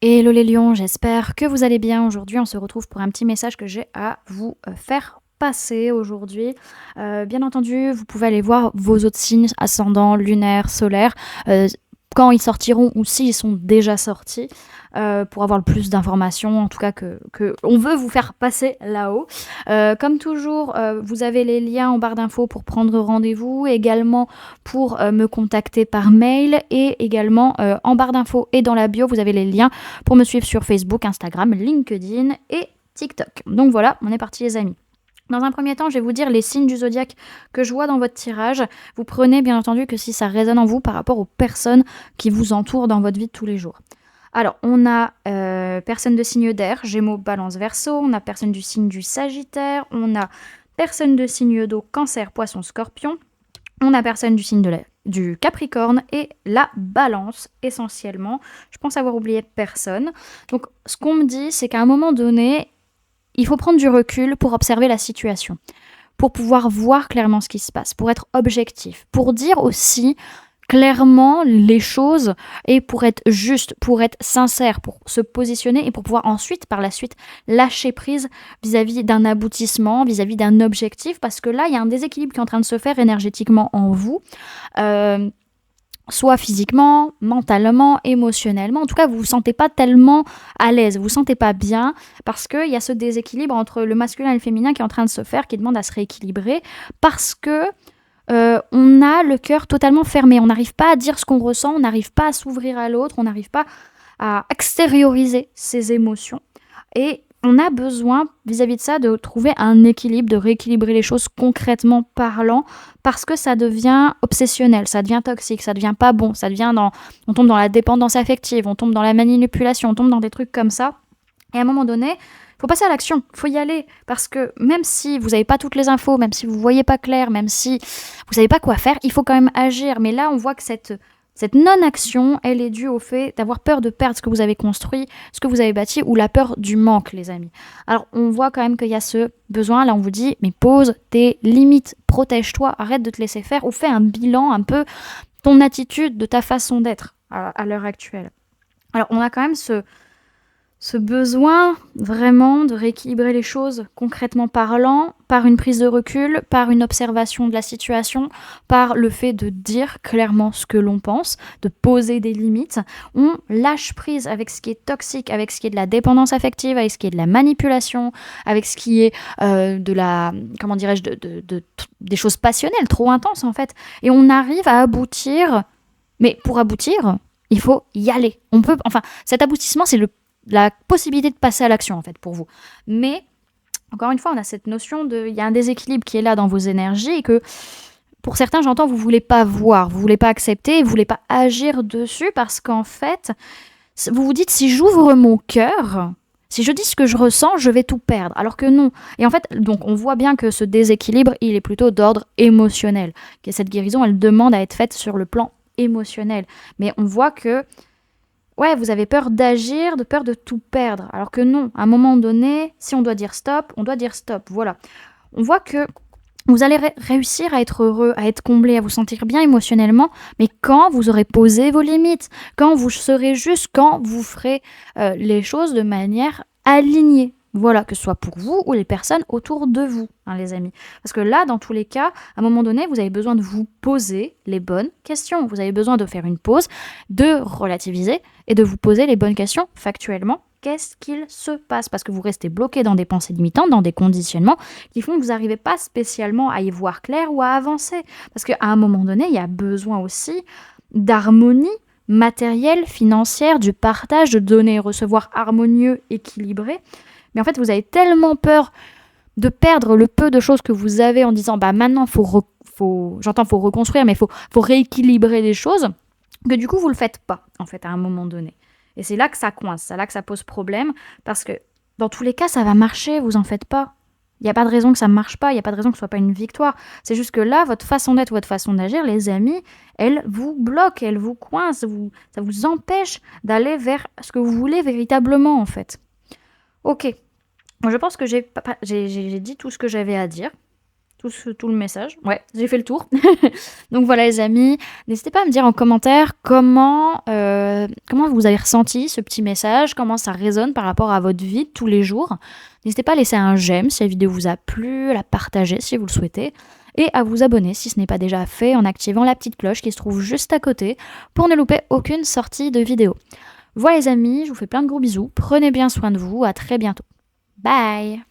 Hello les lions, j'espère que vous allez bien. Aujourd'hui, on se retrouve pour un petit message que j'ai à vous faire passer aujourd'hui. Bien entendu, vous pouvez aller voir vos autres signes, ascendants, lunaires, solaires, quand ils sortiront ou s'ils sont déjà sortis, pour avoir le plus d'informations, en tout cas que on veut vous faire passer là-haut. Comme toujours, vous avez les liens en barre d'infos pour prendre rendez-vous, également pour me contacter par mail, et également en barre d'infos et dans la bio, vous avez les liens pour me suivre sur Facebook, Instagram, LinkedIn et TikTok. Donc voilà, on est parti les amis. Dans un premier temps, je vais vous dire les signes du zodiaque que je vois dans votre tirage. Vous prenez bien entendu que si ça résonne en vous par rapport aux personnes qui vous entourent dans votre vie de tous les jours. Alors, on a personne de signe d'air, Gémeaux, Balance, Verseau. On a personne du signe du Sagittaire. On a personne de signe d'eau, Cancer, Poisson, Scorpion. On a personne du signe du Capricorne et la Balance essentiellement. Je pense avoir oublié personne. Donc, ce qu'on me dit, c'est qu'à un moment donné, il faut prendre du recul pour observer la situation, pour pouvoir voir clairement ce qui se passe, pour être objectif, pour dire aussi clairement les choses et pour être juste, pour être sincère, pour se positionner et pour pouvoir ensuite, par la suite, lâcher prise vis-à-vis d'un aboutissement, vis-à-vis d'un objectif, parce que là, il y a un déséquilibre qui est en train de se faire énergétiquement en vous. Soit physiquement, mentalement, émotionnellement. En tout cas, vous ne vous sentez pas tellement à l'aise, vous ne vous sentez pas bien, parce qu'il y a ce déséquilibre entre le masculin et le féminin qui est en train de se faire, qui demande à se rééquilibrer, parce que on a le cœur totalement fermé. On n'arrive pas à dire ce qu'on ressent, on n'arrive pas à s'ouvrir à l'autre, on n'arrive pas à extérioriser ses émotions. Et on a besoin, vis-à-vis de ça, de trouver un équilibre, de rééquilibrer les choses concrètement parlant, parce que ça devient obsessionnel, ça devient toxique, ça devient pas bon, on tombe dans la dépendance affective, on tombe dans la manipulation, on tombe dans des trucs comme ça. Et à un moment donné, il faut passer à l'action, il faut y aller, parce que même si vous n'avez pas toutes les infos, même si vous ne voyez pas clair, même si vous ne savez pas quoi faire, il faut quand même agir. Mais là, on voit que cette non-action, elle est due au fait d'avoir peur de perdre ce que vous avez construit, ce que vous avez bâti, ou la peur du manque, les amis. Alors, on voit quand même qu'il y a ce besoin, là on vous dit, mais pose tes limites, protège-toi, arrête de te laisser faire, ou fais un bilan un peu, ton attitude, de ta façon d'être à l'heure actuelle. Alors, on a quand même ce besoin vraiment de rééquilibrer les choses concrètement parlant, par une prise de recul, par une observation de la situation, par le fait de dire clairement ce que l'on pense, de poser des limites. On lâche prise avec ce qui est toxique, avec ce qui est de la dépendance affective, avec ce qui est de la manipulation, avec ce qui est de la, comment dirais-je, des choses passionnelles, trop intenses en fait. Et on arrive à aboutir, mais pour aboutir, il faut y aller. Cet aboutissement, c'est la possibilité de passer à l'action en fait pour vous. Mais encore une fois, on a cette notion il y a un déséquilibre qui est là dans vos énergies et que pour certains, j'entends, vous voulez pas voir, vous voulez pas accepter, vous voulez pas agir dessus parce qu'en fait, vous vous dites si j'ouvre mon cœur, si je dis ce que je ressens, je vais tout perdre. Alors que non. Et en fait, donc on voit bien que ce déséquilibre, il est plutôt d'ordre émotionnel. Que cette guérison, elle demande à être faite sur le plan émotionnel. Mais on voit que ouais, vous avez peur d'agir, de peur de tout perdre. Alors que non, à un moment donné, si on doit dire stop, on doit dire stop. Voilà. On voit que vous allez réussir à être heureux, à être comblé, à vous sentir bien émotionnellement, mais quand vous aurez posé vos limites, quand vous serez juste, quand vous ferez les choses de manière alignée. Voilà, que ce soit pour vous ou les personnes autour de vous, hein, les amis. Parce que là, dans tous les cas, à un moment donné, vous avez besoin de vous poser les bonnes questions. Vous avez besoin de faire une pause, de relativiser et de vous poser les bonnes questions factuellement. Qu'est-ce qu'il se passe? Parce que vous restez bloqué dans des pensées limitantes, dans des conditionnements qui font que vous n'arrivez pas spécialement à y voir clair ou à avancer. Parce qu'à un moment donné, il y a besoin aussi d'harmonie matérielle, financière, du partage, de donner et recevoir harmonieux, équilibré. Mais en fait, vous avez tellement peur de perdre le peu de choses que vous avez en disant bah maintenant faut reconstruire, mais faut rééquilibrer les choses, que du coup vous le faites pas en fait à un moment donné. Et c'est là que ça coince, c'est là que ça pose problème, parce que dans tous les cas ça va marcher, vous en faites pas. Il n'y a pas de raison que ça ne marche pas, il n'y a pas de raison que ce soit pas une victoire. C'est juste que là, votre façon d'être, votre façon d'agir, les amis, elle vous bloque, elle vous coince, ça vous empêche d'aller vers ce que vous voulez véritablement en fait. Ok, je pense que j'ai dit tout ce que j'avais à dire. tout le message. Ouais, j'ai fait le tour. Donc voilà les amis, n'hésitez pas à me dire en commentaire comment vous avez ressenti ce petit message, comment ça résonne par rapport à votre vie de tous les jours. N'hésitez pas à laisser un j'aime si la vidéo vous a plu, à la partager si vous le souhaitez, et à vous abonner si ce n'est pas déjà fait en activant la petite cloche qui se trouve juste à côté pour ne louper aucune sortie de vidéo. Voilà les amis, je vous fais plein de gros bisous, prenez bien soin de vous, à très bientôt. Bye!